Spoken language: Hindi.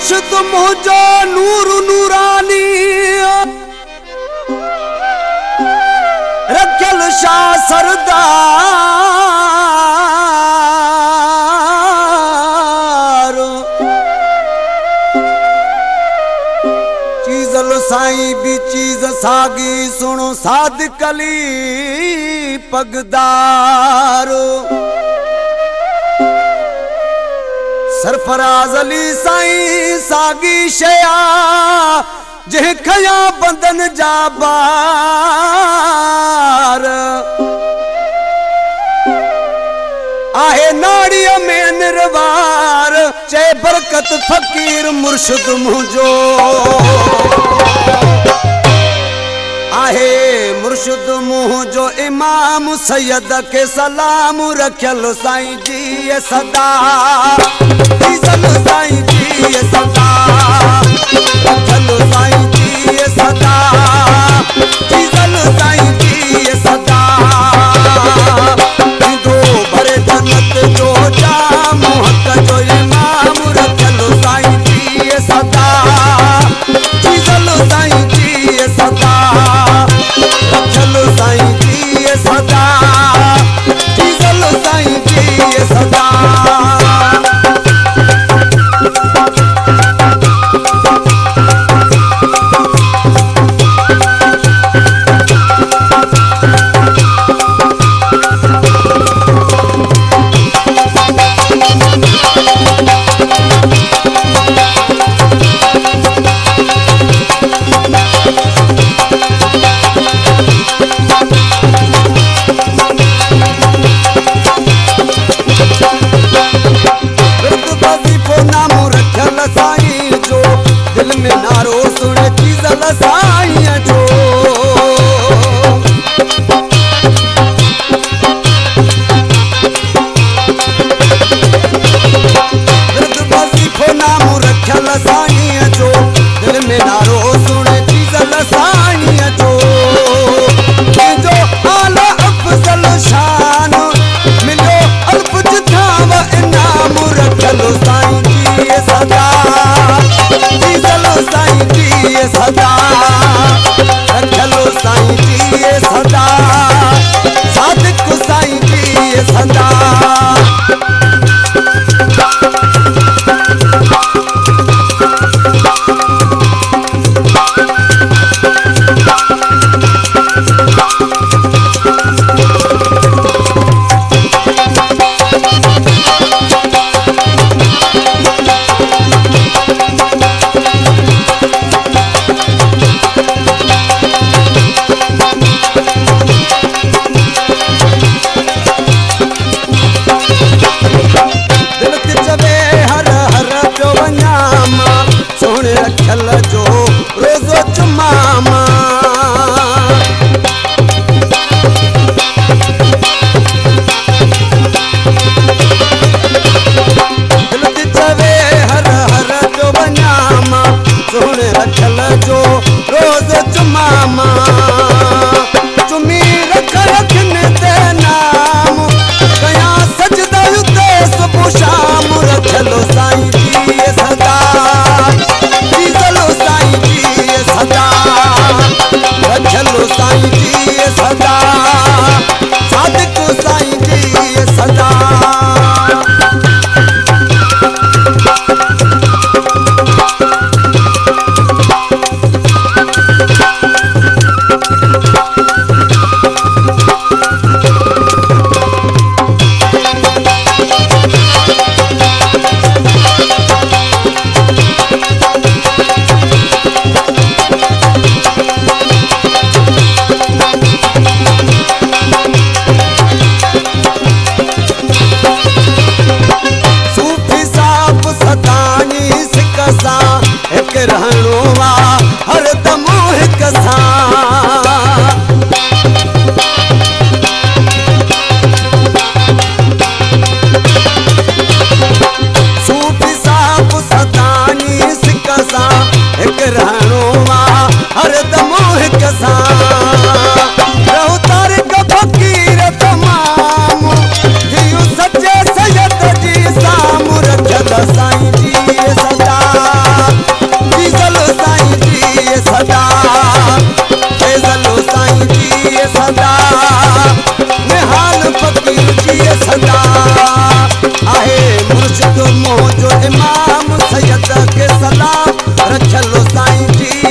मुर्शिद मुझो नूर नूरानी रखल शाह सरदार चीजल साईं भी चीज सागी सुनो सादिक अली पगदार सरफराज अली साईं सागी शया जह खया बंदन जाबार आहे नाड़िया में निर्वार चे बरकत फकीर मुर्शिद मुझो आहे मुर्शिद मुझो इमाम सैयद के सलाम रखल साईं जी सदा साईं जी सदा रखल साईं जी सदा साईं जी सदा दो भरे जन्नत जो जाम हक जो इमाम रखल साईं जी सदा साईं जी सदा रखल साईं जी सदा साईं जी सदा साईं जी सदा रखियलो साईं जी सदा निहाल फ़कीर जी सदा आहे मुर्शिद मोह जो इमाम सैयद के सलाम रखियलो साईं जी